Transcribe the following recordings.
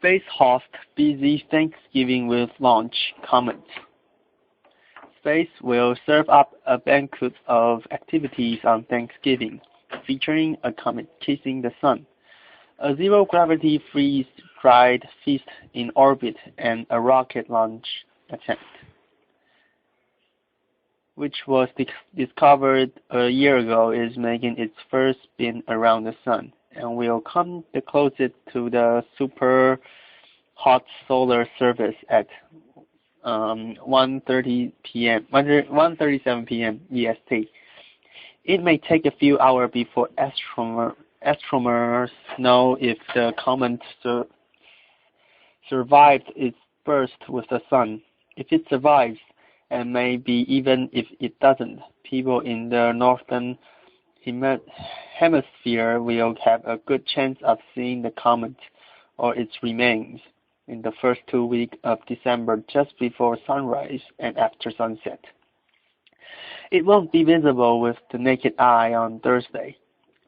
Space host busy Thanksgiving with launch Comet. Space will serve up a banquet of activities on Thanksgiving, featuring a comet kissing the sun, a zero-gravity freeze-dried feast in orbit, and a rocket launch attempt, which was discovered a year ago, is making its first spin around the sun and will come the closest to the super hot solar surface at 1:37 p.m. EST. It may take a few hours before astronomers know if the comet survived its burst with the sun. If it survives, and maybe even if it doesn't, people in the northern hemisphere will have a good chance of seeing the comet or its remains in the first 2 weeks of December, just before sunrise and after sunset. It won't be visible with the naked eye on Thursday,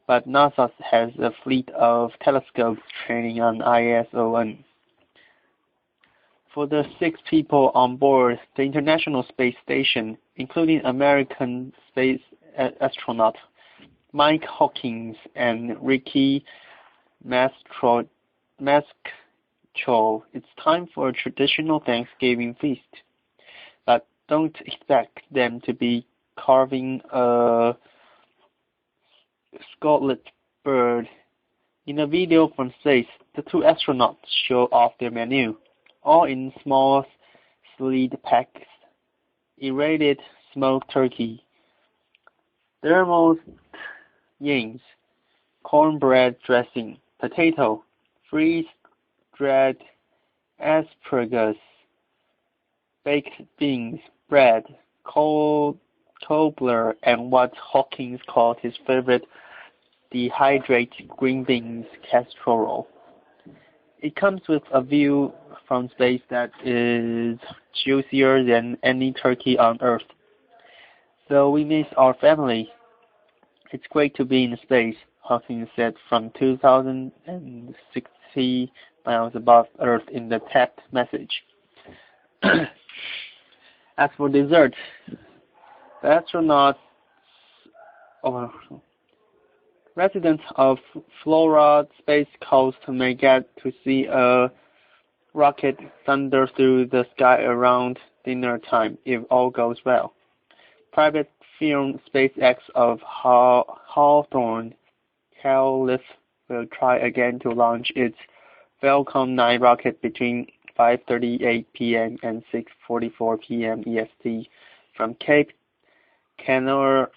but NASA has a fleet of telescopes training on ISON. For the 6 people on board the International Space Station, including American space astronaut Mike Hawkins and Ricky Mastrocchio, it's time for a traditional Thanksgiving feast. But don't expect them to be carving a scarlet bird. In a video from space, the 2 astronauts show off their menu, all in small slide packs: irradiated smoked turkey, thermos yams, cornbread dressing, potato, freeze-dried asparagus, baked beans, bread, cobbler, and what Hawkins called his favorite dehydrated green beans casserole. It comes with a view from space that is juicier than any turkey on Earth. Though we miss our family, it's great to be in space, Hawkins said from 2,060 miles above Earth in the tapped message. As for dessert, the astronauts, residents of Florida Space Coast may get to see a rocket thunder through the sky around dinner time, if all goes well. Private firm SpaceX of Hawthorne, California, will try again to launch its Falcon 9 rocket between 5:38 p.m. and 6:44 p.m. EST from Cape Canaveral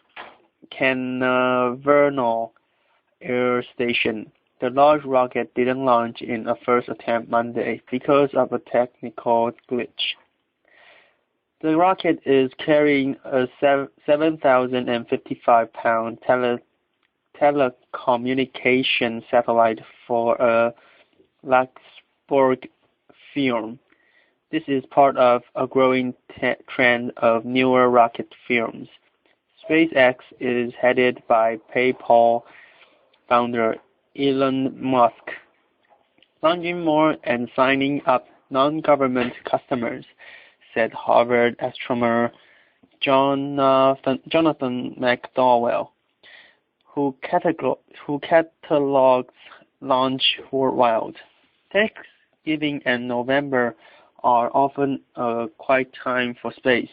Air Station. The large rocket didn't launch in a first attempt Monday because of a technical glitch. The rocket is carrying a 7,055-pound telecommunication satellite for a Luxembourg firm. This is part of a growing trend of newer rocket firms. SpaceX is headed by PayPal founder Elon Musk. Launching more and signing up non-government customers, said Harvard astronomer Jonathan McDowell, who catalogs launch worldwide. Thanksgiving and November are often a quiet time for space,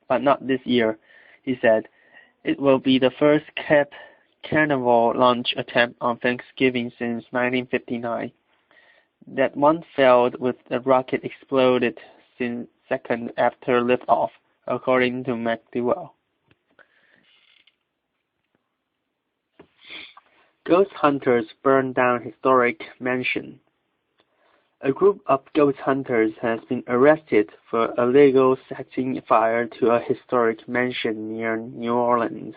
but not this year, he said. It will be the first Cape Canaveral launch attempt on Thanksgiving since 1959. That one failed with the rocket exploded seconds after liftoff, according to McDowell. Ghost hunters burn down historic mansion. A group of ghost hunters has been arrested for illegal setting fire to a historic mansion near New Orleans,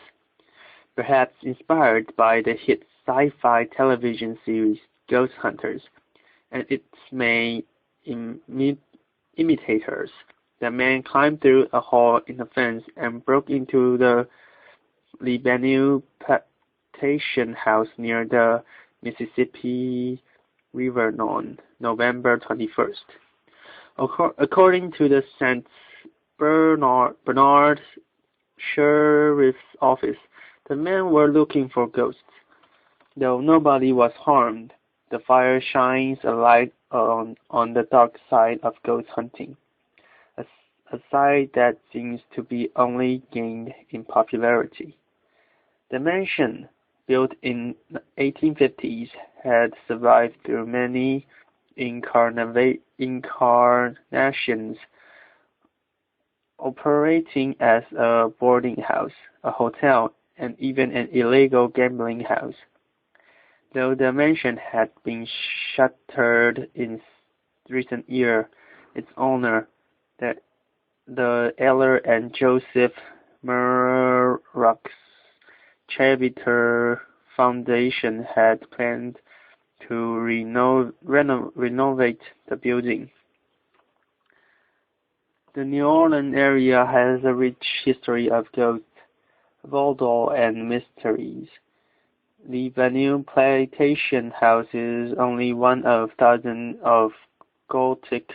perhaps inspired by the hit sci-fi television series Ghost Hunters and its main imitators. The man climbed through a hole in the fence and broke into the Lebanon plantation house near the Mississippi River on November 21st. According to the St. Bernard Sheriff's Office, the men were looking for ghosts. Though nobody was harmed, the fire shines a light on the dark side of ghost hunting, a side that seems to be only gained in popularity. The mansion, built in the 1850s, had survived through many incarnations, operating as a boarding house, a hotel, and even an illegal gambling house. Though the mansion had been shuttered in recent years, its owner, the Eller and Joseph Murrock's Charitable Foundation, had planned to renovate the building. The New Orleans area has a rich history of ghosts, vaudeville, and mysteries. The Venue Plantation House is only one of dozens of Gothic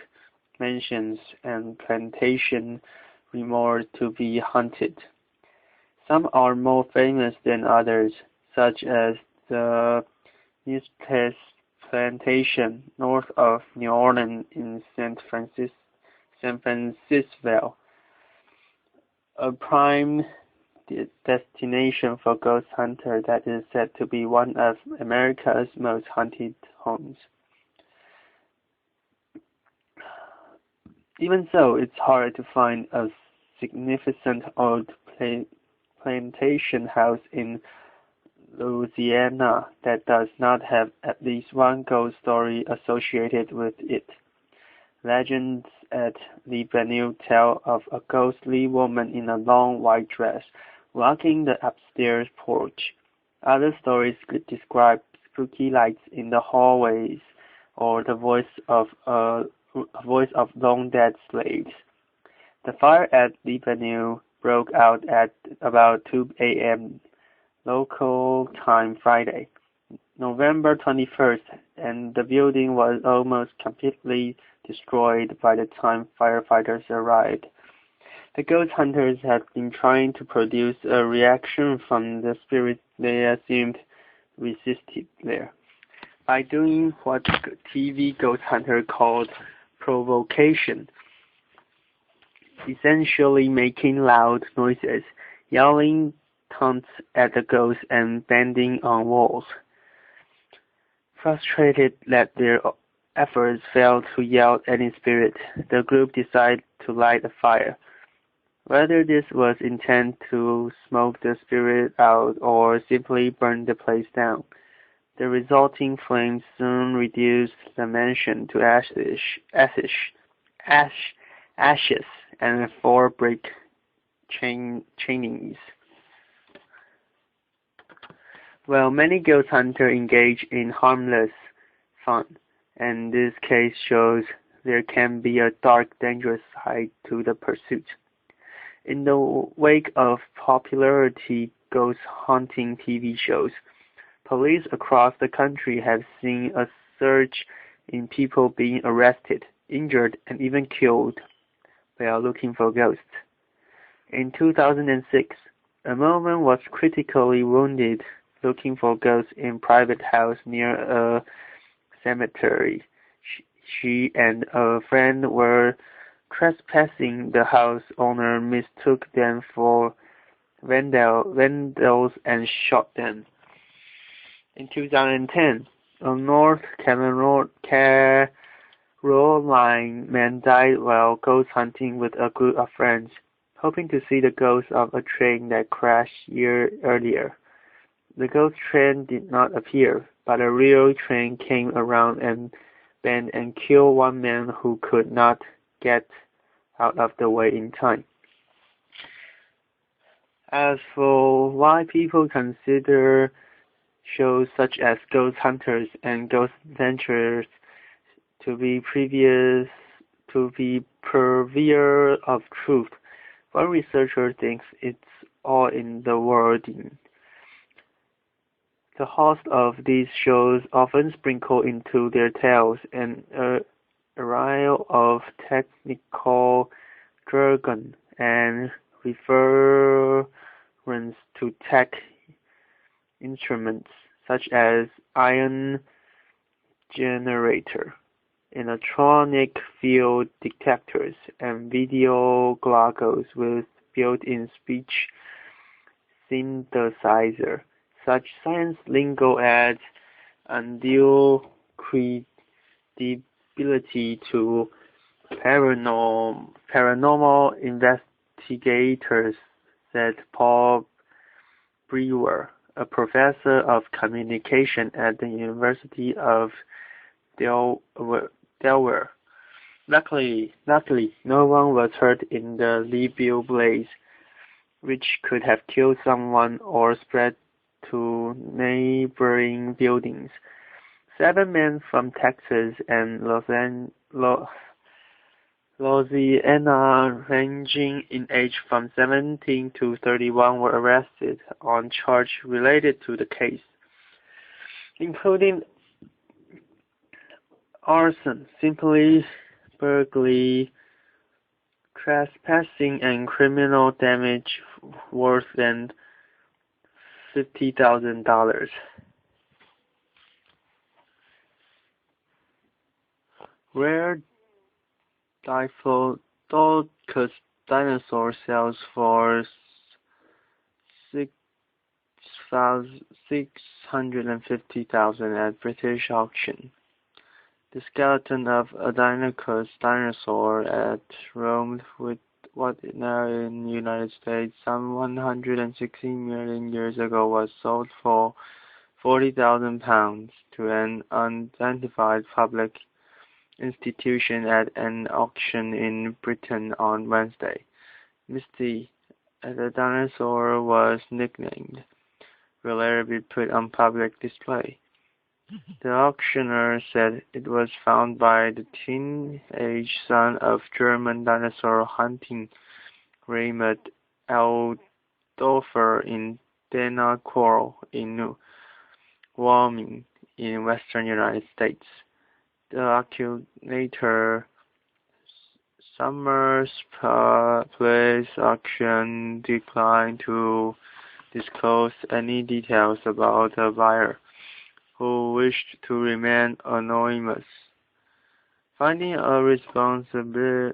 mansions and plantation rumored to be haunted. Some are more famous than others, such as the Nistes Plantation north of New Orleans in San Francisco, a prime destination for ghost hunters that is said to be one of America's most haunted homes. Even so, it's hard to find a significant old plantation house in Louisiana that does not have at least one ghost story associated with it. Legends at the Venue tell of a ghostly woman in a long white dress walking the upstairs porch. Other stories could describe spooky lights in the hallways or the voice of long-dead slaves. The fire at the Venue broke out at about 2 a.m. local time Friday, November 21st, and the building was almost completely destroyed by the time firefighters arrived. The ghost hunters had been trying to produce a reaction from the spirits they assumed resisted there, by doing what TV ghost hunter called provocation, essentially making loud noises, yelling taunts at the ghosts, and banging on walls. Frustrated that their efforts failed to yell any spirit, the group decided to light a fire. Whether this was intended to smoke the spirit out or simply burn the place down, the resulting flames soon reduced the mansion to ashes and 4 brick chimneys. While many ghost hunters engage in harmless fun, and this case shows there can be a dark, dangerous side to the pursuit. In the wake of popularity ghost hunting TV shows, police across the country have seen a surge in people being arrested, injured, and even killed while looking for ghosts. In 2006, a woman was critically wounded looking for ghosts in a private house near a cemetery. She and a friend were trespassing. The house owner mistook them for vandals and shot them. In 2010, a North Carolina man died while ghost hunting with a group of friends, hoping to see the ghost of a train that crashed years earlier. The ghost train did not appear, but a real train came around and bent and killed one man who could not get out of the way in time. As for why people consider shows such as Ghost Hunters and Ghost Adventures to be purveyor of truth, one researcher thinks it's all in the wording. The hosts of these shows often sprinkle into their tales an array of technical jargon and reference to tech instruments such as ion generator, electronic field detectors, and video goggles with built-in speech synthesizer. Such science lingo adds undue credibility to paranormal investigators, said Paul Brewer, a professor of communication at the University of Delaware. Luckily, no one was hurt in the Libya blaze, which could have killed someone or spread to neighboring buildings. 7 men from Texas and Louisiana, ranging in age from 17 to 31, were arrested on charges related to the case, including arson, simply burglary, trespassing, and criminal damage worth than $50,000. Rare Diplodocus dinosaur sells for $650,000 at British auction. The skeleton of a Deinonychus dinosaur at roamed with what is now in the United States some 116 million years ago was sold for £40,000 to an unidentified public institution at an auction in Britain on Wednesday. Misty, as the dinosaur was nicknamed, will later be put on public display. The auctioneer said it was found by the teenage son of German dinosaur hunting Raymond Aldofer in Dana-Coral in Wyoming in western United States. The accumulator Summers Place auction declined to disclose any details about the buyer, who wished to remain anonymous. Finding a responsibly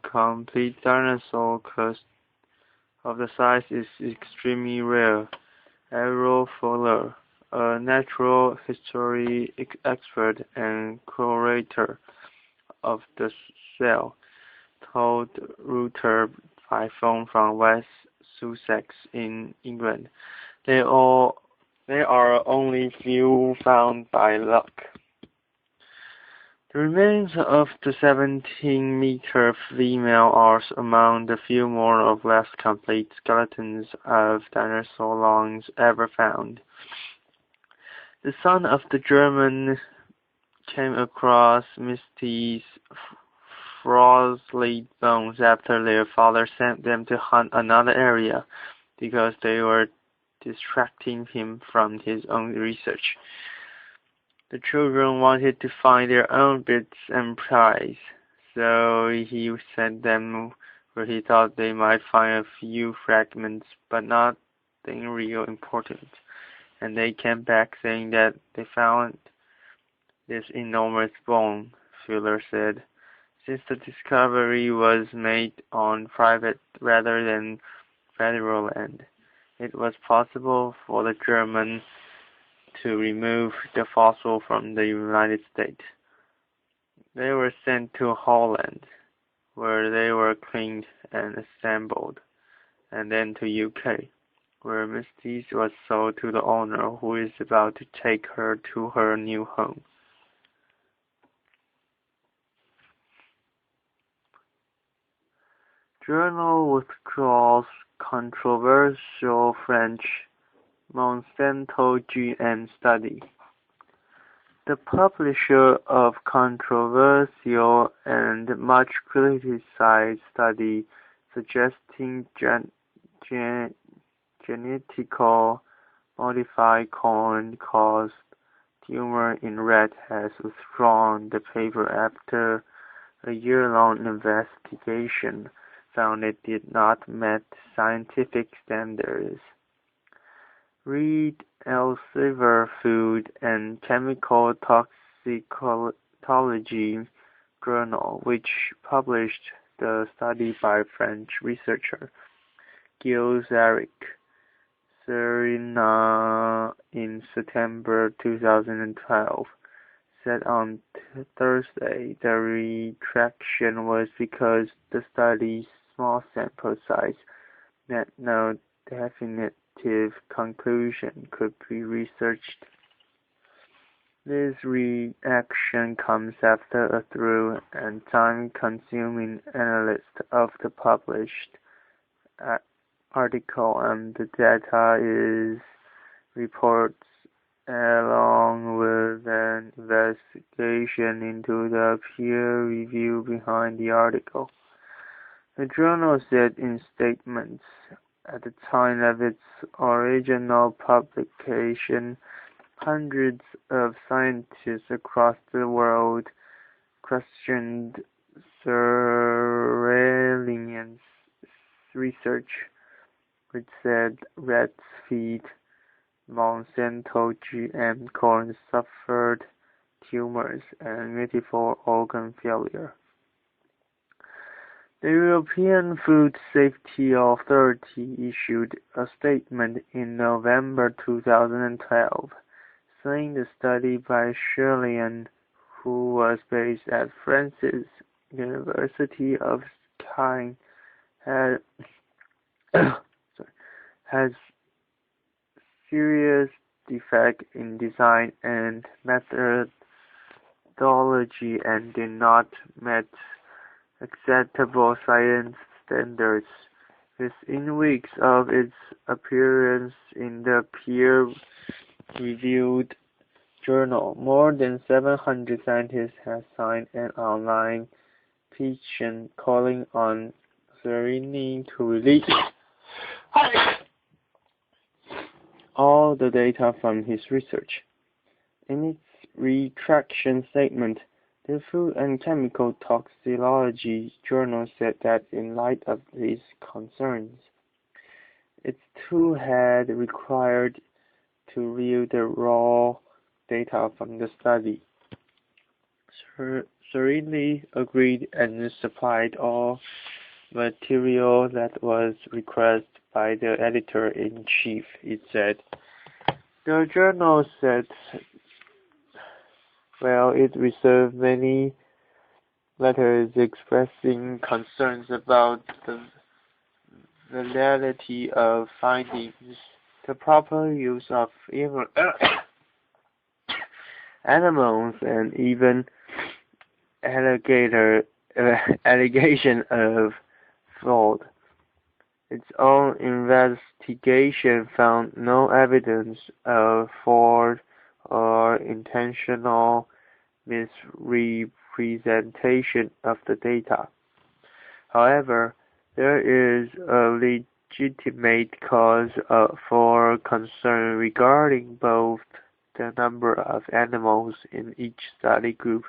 complete dinosaur cast of the size is extremely rare. Errol Fuller, a natural history expert and curator of the cell, told Reuters by phone from West Sussex in England. There are only few found by luck. The remains of the 17-meter female are among the few more or less complete skeletons of dinosaur lungs ever found. The son of the German came across Misty's frostly bones after their father sent them to hunt another area because they were distracting him from his own research. The children wanted to find their own bits and prize, so he sent them where he thought they might find a few fragments, but nothing real important. And they came back saying that they found this enormous bone, Fuller said. Since the discovery was made on private rather than federal land, it was possible for the Germans to remove the fossil from the United States. They were sent to Holland, where they were cleaned and assembled, and then to UK, where Misty was sold to the owner, who is about to take her to her new home. Journal withdraws controversial French Monsanto GM study. The publisher of controversial and much criticized study suggesting genetical modified corn caused tumor in rat has withdrawn the paper after a year-long investigation found it did not meet scientific standards. Read Elsevier Food and Chemical Toxicology Journal, which published the study by French researcher Gilles Serina in September 2012, said on Thursday the retraction was because the study's small sample size meant no definitive conclusion could be researched. This reaction comes after a thorough and time-consuming analysis of the published article and the data is reports along with an investigation into the peer review behind the article. The journal said in statements at the time of its original publication, hundreds of scientists across the world questioned surveillance research, which said rats feed Monsanto GM corn suffered tumors and multiple organ failure. The European Food Safety Authority issued a statement in November 2012, saying the study by Shirley, who was based at France's University of Caen, has serious defect in design and methodology and did not meet acceptable science standards. Within weeks of its appearance in the peer-reviewed journal, more than 700 scientists have signed an online petition calling on Serina to release all the data from his research. In its retraction statement, the Food and Chemical Toxicology Journal said that in light of these concerns, its too had required to review the raw data from the study. Serina agreed and supplied all material that was requested by the editor-in-chief, it said. The journal said, it received many letters expressing concerns about the validity of findings, the proper use of animals, and even allegation of fraud. Its own investigation found no evidence of fraud or intentional misrepresentation of the data. However, there is a legitimate cause for concern regarding both the number of animals in each study group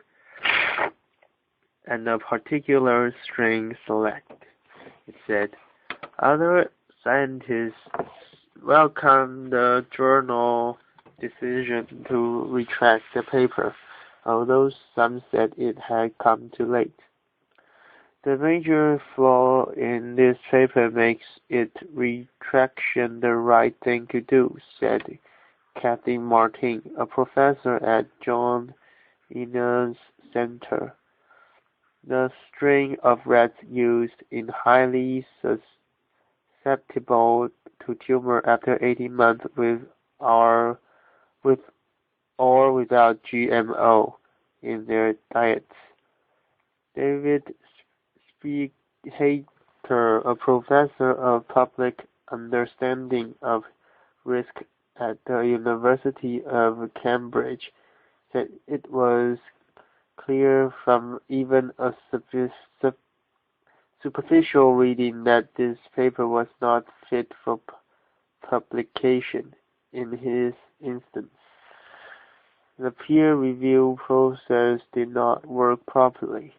and the particular strain selected, it said. Other scientists welcomed the journal's decision to retract the paper, although some said it had come too late. The major flaw in this paper makes its retraction the right thing to do, said Kathy Martin, a professor at John Innes Center. The strain of rats used in highly susceptible to tumor after 18 months with or without GMO in their diets. David Spiegelhalter, a professor of public understanding of risk at the University of Cambridge, said it was clear from even a superficial reading that this paper was not fit for publication. In his instance, the peer review process did not work properly,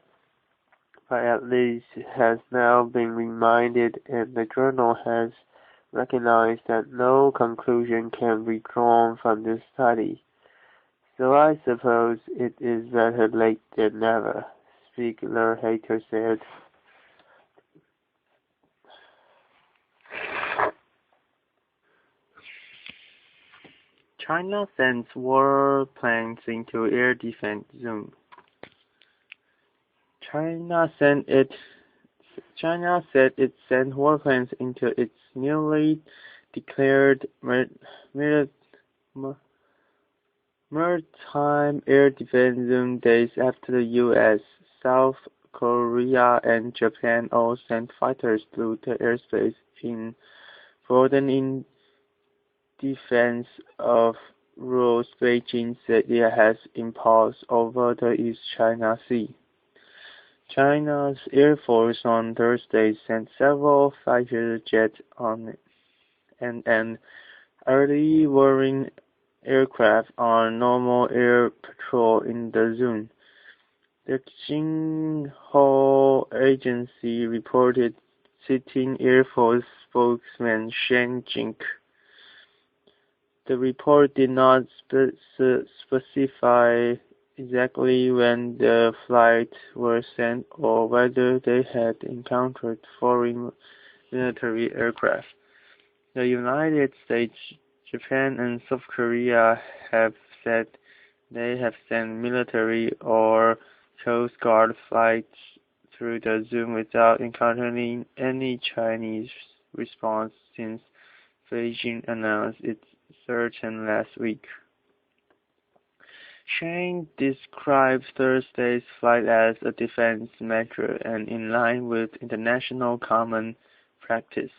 but at least it has now been reminded and the journal has recognized that no conclusion can be drawn from this study. So I suppose it is better late than never, Spiegler-Hater said. China sends warplanes into air defense zone. China said it sent warplanes into its newly declared maritime air defense zone days after the U.S., South Korea, and Japan all sent fighters through the airspace in broadening defense of rules Beijing said it has imposed over the East China Sea. China's Air Force on Thursday sent several fighter jets on an early warning aircraft on normal air patrol in the zone. The Xinhua agency reported, citing Air Force spokesman Shen Jing. The report did not specify exactly when the flights were sent or whether they had encountered foreign military aircraft. The United States, Japan, and South Korea have said they have sent military or Coast Guard flights through the zone without encountering any Chinese response since Beijing announced its surgeon last week. Shane described Thursday's flight as a defense measure and in line with international common practice.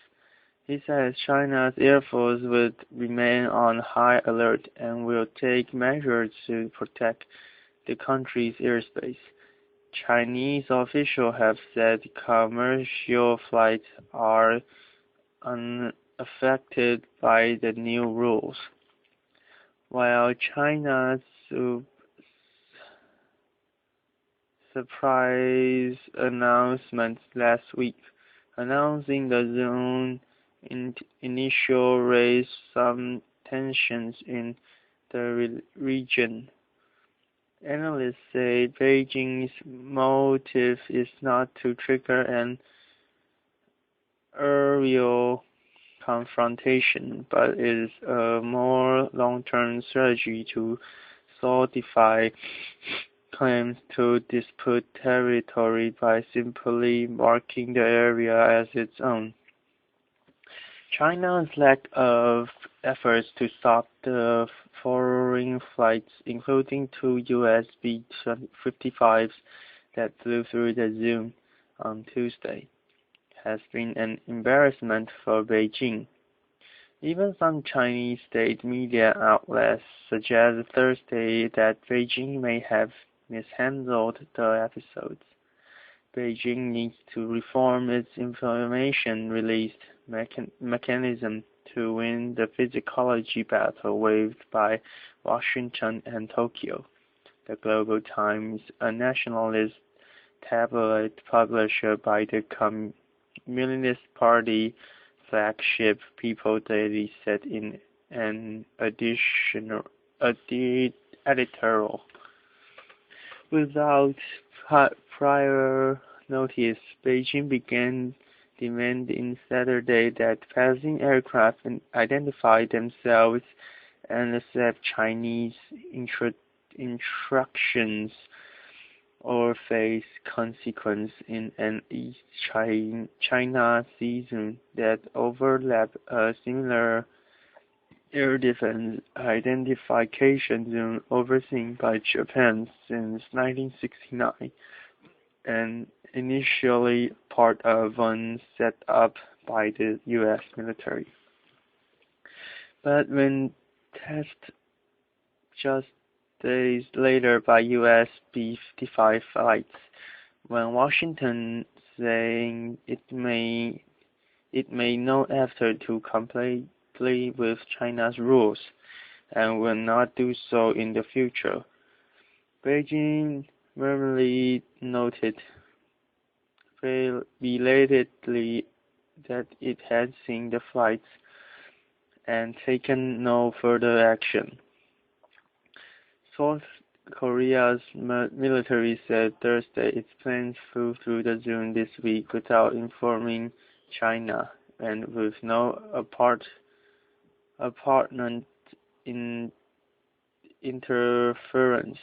He says China's Air Force would remain on high alert and will take measures to protect the country's airspace. Chinese officials have said commercial flights are unaffected by the new rules, while China's surprise announcement last week announcing the zone initial raised some tensions in the region. Analysts say Beijing's motive is not to trigger an aerial confrontation, but is a more long-term strategy to solidify claims to dispute territory by simply marking the area as its own. China's lack of efforts to stop the foreign flights, including two US B-55s that flew through the zone on Tuesday, has been an embarrassment for Beijing. Even some Chinese state media outlets suggested Thursday that Beijing may have mishandled the episodes. Beijing needs to reform its information release mechanism to win the physicology battle waged by Washington and Tokyo. The Global Times, a nationalist tabloid published by the Communist Party flagship People Daily, said in an editorial. Without prior notice, Beijing began demanding Saturday that passing aircraft identify themselves and accept Chinese instructions or face consequence in an East China season that overlapped a similar air defense identification zone overseen by Japan since 1969 and initially part of one set up by the U.S. military. But when tested just days later by U.S. B-55 flights, when Washington saying it made no effort to completely closely with China's rules and will not do so in the future. Beijing merely noted belatedly that it had seen the flights and taken no further action. South Korea's military said Thursday its planes flew through the zone this week without informing China and with no apparent interference.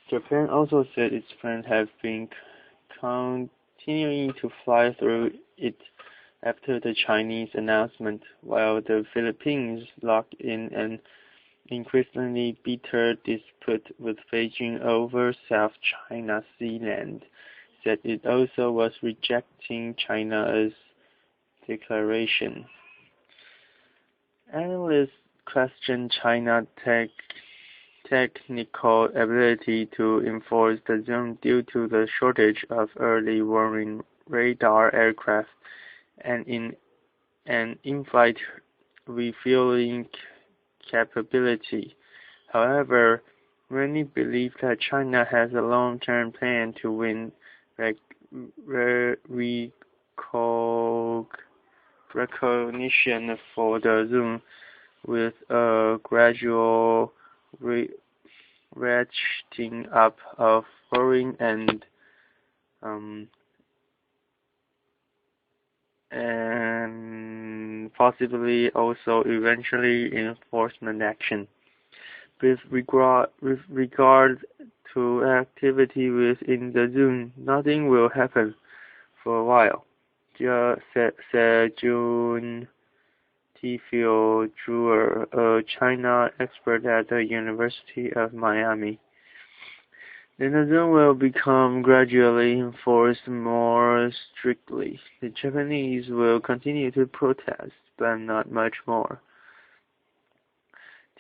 Japan also said its planes have been continuing to fly through it after the Chinese announcement, while the Philippines, locked in an increasingly bitter dispute with Beijing over South China Sea land, said it also was rejecting China's declaration. Analysts question China's technical ability to enforce the zone due to the shortage of early warning radar aircraft and in-flight refueling capability. However, many believe that China has a long-term plan to win recognition for the zone with a gradual ratcheting up of foreign and possibly also eventually enforcement action. With regard to activity within the zone, nothing will happen for a while, said Jun Tifiu Zhuer, a China expert at the University of Miami. Then the zone will become gradually enforced more strictly. The Japanese will continue to protest, but not much more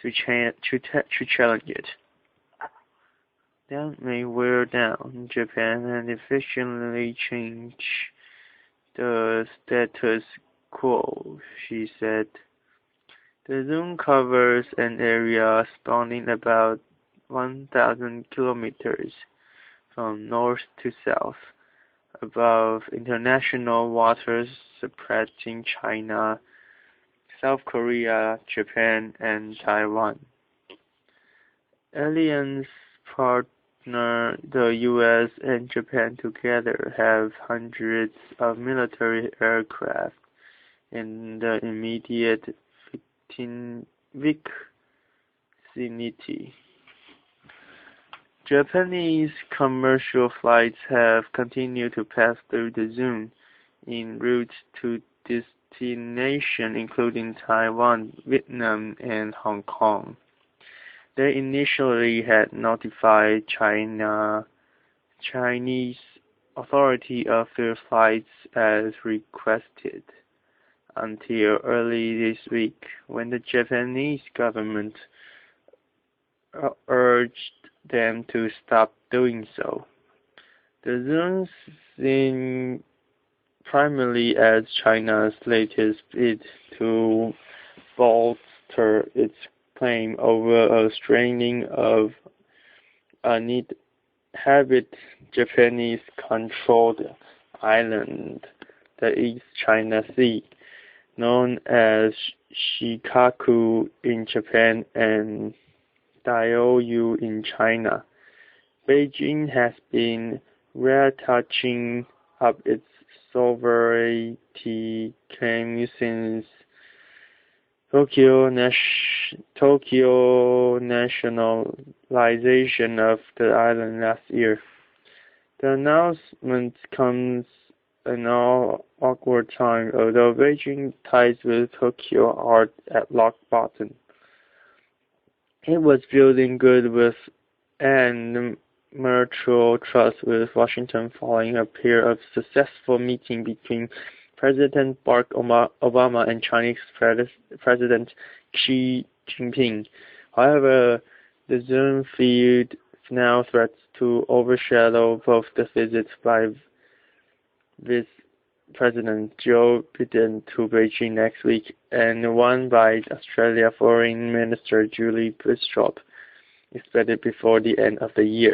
to challenge it. That may wear down Japan and efficiently change the status quo, she said. The zone covers an area spanning about 1,000 kilometers from north to south, above international waters separating China, South Korea, Japan, and Taiwan. Alliance partner the U.S. and Japan together have hundreds of military aircraft in the immediate vicinity. Japanese commercial flights have continued to pass through the zone en route to destinations including Taiwan, Vietnam, and Hong Kong. They initially had notified Chinese authorities of their flights as requested until early this week, when the Japanese government urged them to stop doing so. The zone seen primarily as China's latest bid to bolster its claim over a straining of uninhabited Japanese-controlled island, the East China Sea, known as Shikaku in Japan and Diaoyu in China. Beijing has been retouching up its sovereignty claim since Tokyo nationalization of the island last year. The announcement comes in an awkward time, although Beijing ties with Tokyo are at rock bottom. It was building goodwill and mutual trust with Washington following a period of successful meetings between President Barack Obama and Chinese President Xi Jinping. However, the zone feared now threats to overshadow both the visits by President Joe Biden to Beijing next week, and one by Australia Foreign Minister Julie Bishop, expected before the end of the year.